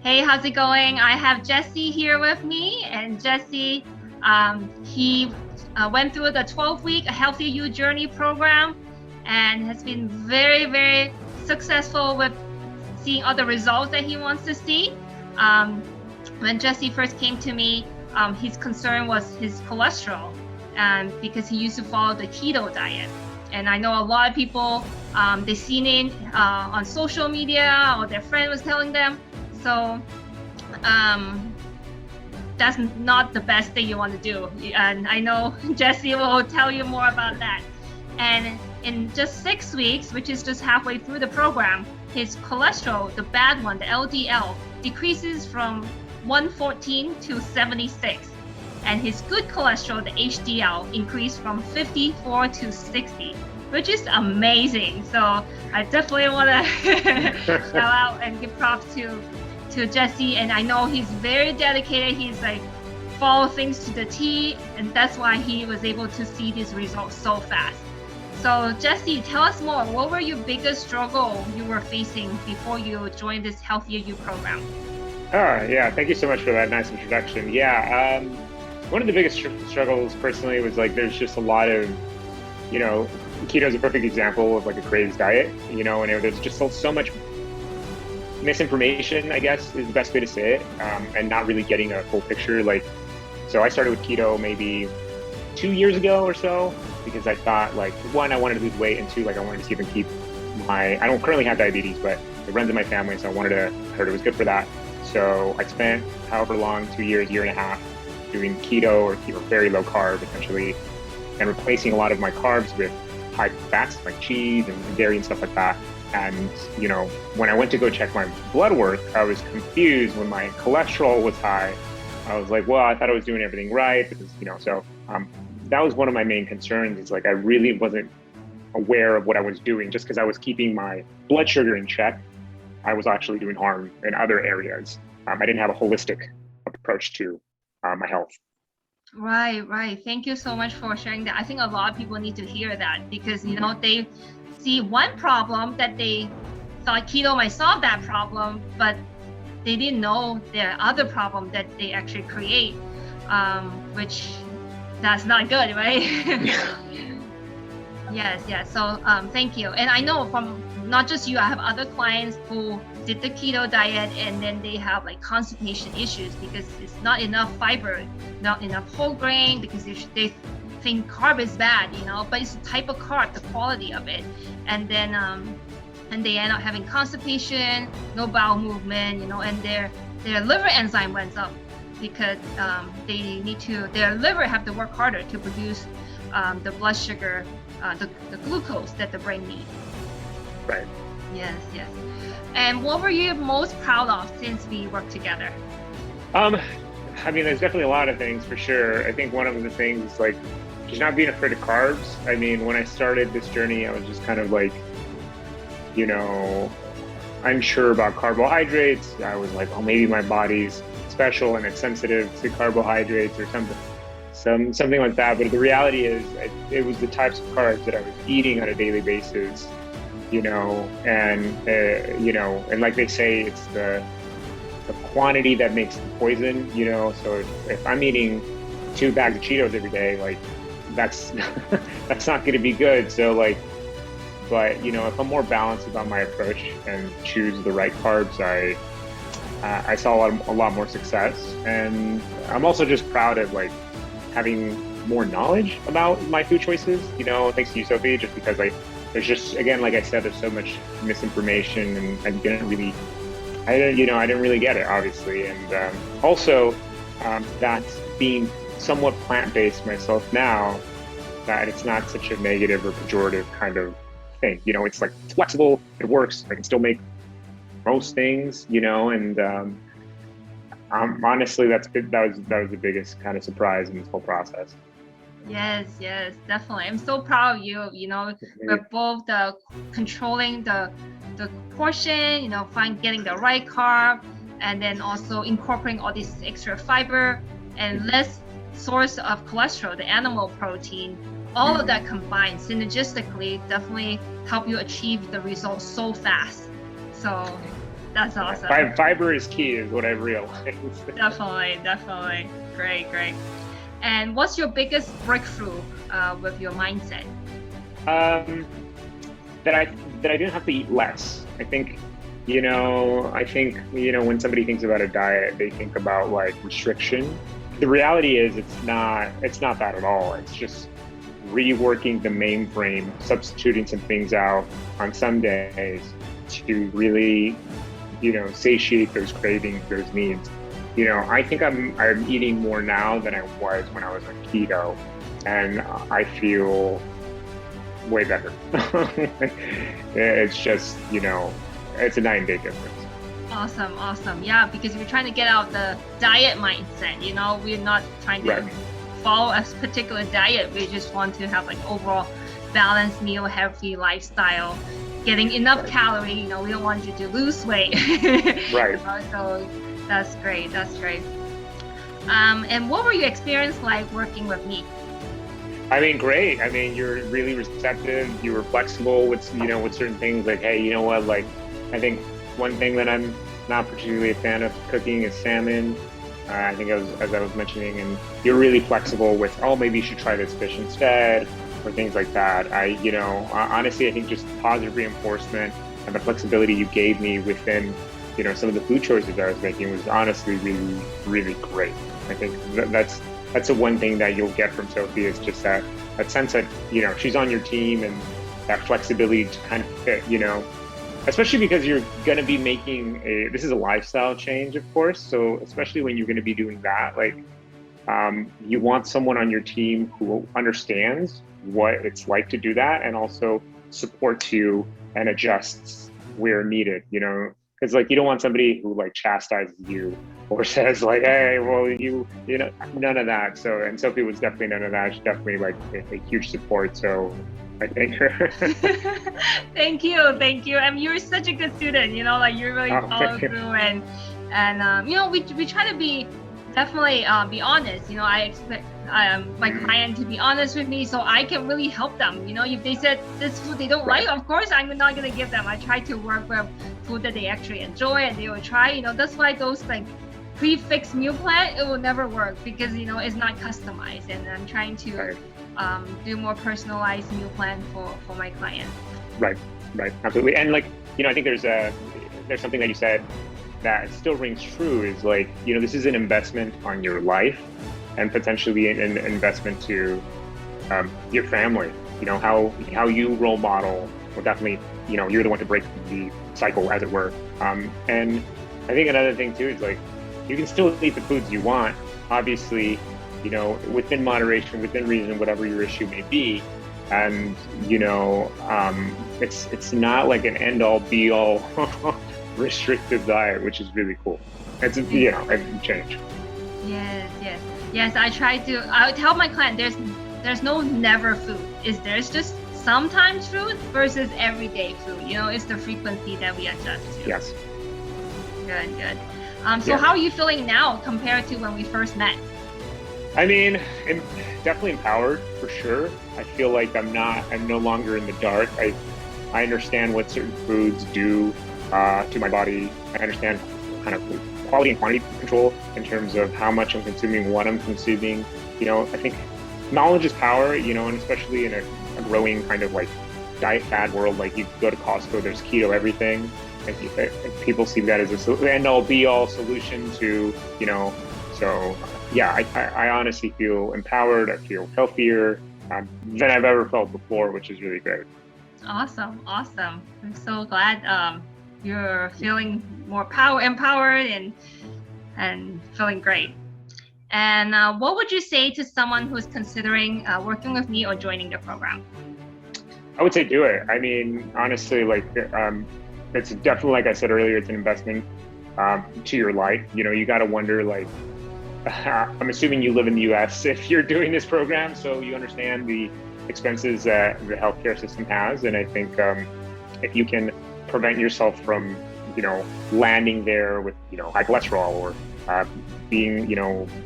Hey, how's it going? I have Jesse here with me, and Jesse, he went through the 12-week Healthy You Journey program and has been very, very successful with seeing all the results that he wants to see. When Jesse first came to me, his concern was his cholesterol, because he used to follow the keto diet. And I know a lot of people, they seen it on social media, or their friend was telling them. So that's not the best thing you want to do. And I know Jesse will tell you more about that. And in just 6 weeks, which is just halfway through the program, his cholesterol, the bad one, the LDL, decreases from 114 to 76. And his good cholesterol, the HDL, increased from 54 to 60, which is amazing. So I definitely want to shout out and give props to Jesse. And I know he's very dedicated. He's like follow things to the T, and that's why he was able to see these results so fast. So Jesse, tell us more. What were your biggest struggle you were facing before you joined this Healthier You program? Yeah, thank you so much for that nice introduction. Yeah, one of the biggest struggles personally was like there's just a lot of, keto is a perfect example of like a crazy diet, and there's just so much misinformation, I guess is the best way to say it, and not really getting a full picture. So I started with keto maybe 2 years ago or so, because I thought one, I wanted to lose weight, and two, I wanted to see if I can keep I don't currently have diabetes, but it runs in my family, so I heard it was good for that. So I spent however long, 2 years, year and a half, doing keto or very low carb essentially, and replacing a lot of my carbs with high fats like cheese and dairy and stuff like that. And, when I went to go check my blood work, I was confused when my cholesterol was high. I was like, well, I thought I was doing everything right, because, so that was one of my main concerns, is I really wasn't aware of what I was doing. Just because I was keeping my blood sugar in check, I was actually doing harm in other areas. I didn't have a holistic approach to my health. Right. Thank you so much for sharing that. I think a lot of people need to hear that, because, they see one problem that they thought keto might solve that problem, but they didn't know there are other problems that they actually create, which that's not good, right? Yes. So thank you. And I know from not just you, I have other clients who did the keto diet, and then they have constipation issues because it's not enough fiber, not enough whole grain, because they think carb is bad, but it's the type of carb, the quality of it. And then and they end up having constipation, no bowel movement, and their liver enzyme went up, because their liver have to work harder to produce the blood sugar, the glucose that the brain needs. Right. Yes. And what were you most proud of since we worked together? There's definitely a lot of things for sure. I think one of the things is just not being afraid of carbs. When I started this journey, I was just kind of unsure about carbohydrates. I was like, oh, maybe my body's special and it's sensitive to carbohydrates or something like that. But the reality is, it was the types of carbs that I was eating on a daily basis, and like they say, it's the quantity that makes the poison, so if I'm eating 2 bags of Cheetos every day, that's not going to be good. So but if I'm more balanced about my approach and choose the right carbs, I saw a lot more success. And I'm also just proud of having more knowledge about my food choices, thanks to you, Sophie, just because there's just, again, like I said, there's so much misinformation, and I didn't really get it, obviously. And also that being somewhat plant-based myself now, that it's not such a negative or pejorative kind of thing. It's it's flexible, it works, I can still make most things, and honestly, that was the biggest kind of surprise in this whole process. Yes, definitely. I'm so proud of you. We're both controlling the portion, getting the right carb, and then also incorporating all this extra fiber and less source of cholesterol, the animal protein. All of that combined synergistically definitely help you achieve the results so fast. So That's awesome. Fiber is key, is what I've realized. Definitely. Great. And what's your biggest breakthrough with your mindset? That I didn't have to eat less. I think when somebody thinks about a diet, they think about like restriction. The reality is it's not that at all. It's just reworking the mainframe, substituting some things out on some days to really, satiate those cravings, those needs. I think I'm eating more now than I was when I was on keto, and I feel way better. It's just, it's a 9-day difference. Awesome. Yeah, because we're trying to get out the diet mindset, we're not trying to follow a particular diet. We just want to have like overall balanced meal, healthy lifestyle, getting enough calorie, we don't want you to lose weight. Right. So that's great. And what were your experience like working with me? I mean, great. I mean, you're really receptive. You were flexible with, with certain things. Like, hey, you know what? Like, I think one thing that I'm not particularly a fan of cooking is salmon. I think as I was mentioning, and you're really flexible with, maybe you should try this fish instead, or things like that. Honestly, I think just positive reinforcement and the flexibility you gave me within, some of the food choices I was making was honestly really, really great. I think that's the one thing that you'll get from Sophie is just that sense that, she's on your team, and that flexibility to kind of fit, especially because you're going to be making this is a lifestyle change, of course. So especially when you're going to be doing that, like, you want someone on your team who understands what it's like to do that, and also supports you and adjusts where needed, because like, you don't want somebody who like chastises you or says like, hey, well, none of that. So, and Sophie was definitely none of that. She's definitely like a huge support. So I thank her. Thank you. And you're such a good student, like you really follow through, and we try to be definitely be honest. I expect my client to be honest with me, so I can really help them. If they said this food they don't like, of course I'm not gonna give them. I try to work with food that they actually enjoy and they will try. That's why those like prefix meal plan, it will never work, because it's not customized, and I'm trying to do more personalized meal plan for my clients. Right, absolutely. And like, I think there's something that you said that still rings true, is like, this is an investment on your life, and potentially an investment to your family. How you role model will definitely, you're the one to break the cycle, as it were. And I think another thing too is like, you can still eat the foods you want, obviously, within moderation, within reason, whatever your issue may be. And, it's not like an end all be all restrictive diet, which is really cool. It's, a change. Yes. I tell my client, there's no never food. There's just sometimes food versus everyday food. It's the frequency that we adjust to. Yes. Good. So how are you feeling now compared to when we first met? I mean, I'm definitely empowered, for sure. I feel like I'm no longer in the dark. I understand what certain foods do to my body. I understand kind of quality and quantity control in terms of how much I'm consuming, what I'm consuming. I think knowledge is power, and especially in a growing kind of like diet fad world. Like, you go to Costco, there's keto everything. And people see that as a end all be all solution to, so yeah, I honestly feel empowered. I feel healthier than I've ever felt before, which is really great. Awesome. I'm so glad you're feeling more empowered and feeling great. And what would you say to someone who's considering working with me or joining the program? I would say do it. I mean, honestly, like, it's definitely, like I said earlier, it's an investment to your life. You got to wonder, like, I'm assuming you live in the US if you're doing this program, so you understand the expenses that the healthcare system has. And I think if you can prevent yourself from, landing there with, high cholesterol or being,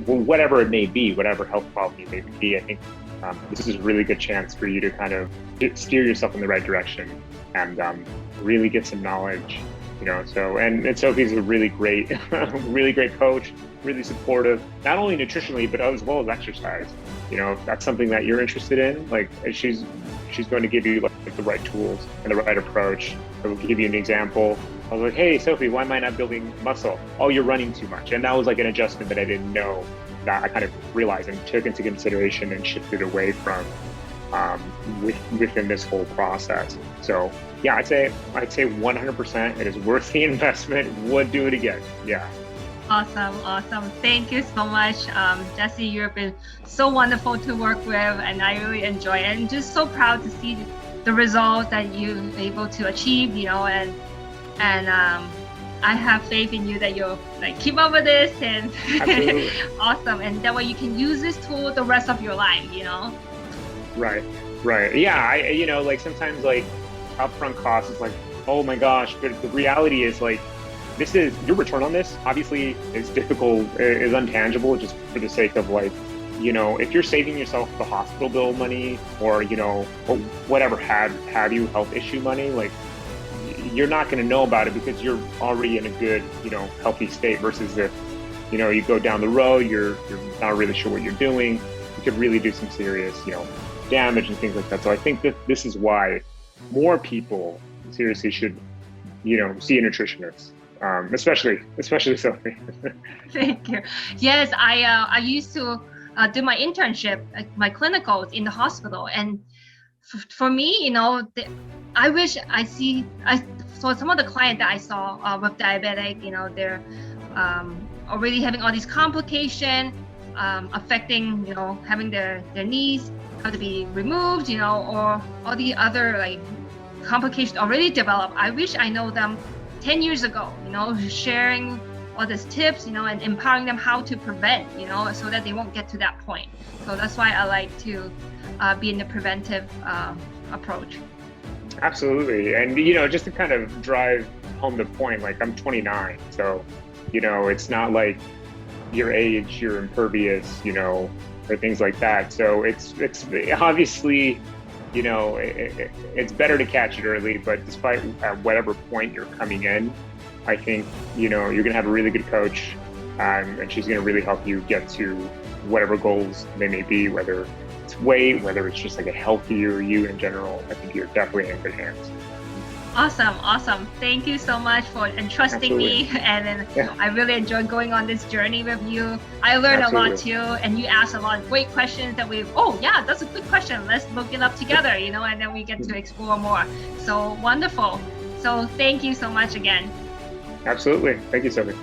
whatever it may be, whatever health problem it may be, I think this is a really good chance for you to kind of steer yourself in the right direction and really get some knowledge So, and Sophie's a really great, really great coach, really supportive, not only nutritionally, but as well as exercise. If that's something that you're interested in, like she's going to give you like the right tools and the right approach. I will give you an example. I was like, hey, Sophie, why am I not building muscle? Oh, you're running too much. And that was like an adjustment that I didn't know, that I kind of realized and took into consideration and shifted away from within this whole process. So yeah, I'd say 100% it is worth the investment. Would do it again. Yeah. Awesome. Thank you so much. Jesse, you've been so wonderful to work with, and I really enjoy it. And just so proud to see the results that you're able to achieve, and I have faith in you that you'll like keep up with this, and awesome. And that way you can use this tool the rest of your life, Right. Yeah, like sometimes like upfront costs is like, oh my gosh, but the reality is like, this is your return on this obviously is difficult, is untangible, just for the sake of like, if you're saving yourself the hospital bill money or, or whatever have you health issue money, like you're not going to know about it because you're already in a good, healthy state, versus if, you go down the road, you're not really sure what you're doing. You could really do some serious, damage and things like that. So I think that this is why more people seriously should, see a nutritionist. Especially Sophie. Thank you. Yes, I used to do my internship, my clinicals in the hospital, and for me, I wish so some of the clients that I saw with diabetic, they're already having all these complications, affecting, having their knees have to be removed, or all the other like complications already developed. I wish I know them 10 years ago, sharing all these tips, and empowering them how to prevent, so that they won't get to that point. So that's why I like to be in the preventive approach. Absolutely. And, just to kind of drive home the point, like I'm 29, so, it's not like your age, you're impervious, or things like that. So it's obviously, it's better to catch it early, but despite at whatever point you're coming in, I think, you're going to have a really good coach, and she's going to really help you get to whatever goals they may be, whether it's weight, whether it's just like a healthier you in general. I think you're definitely in good hands. Awesome. Thank you so much for entrusting me. And then I really enjoyed going on this journey with you. I learned a lot too, and you asked a lot of great questions that that's a good question. Let's look it up together, and then we get to explore more. So wonderful. So thank you so much again. Absolutely. Thank you, Sophie.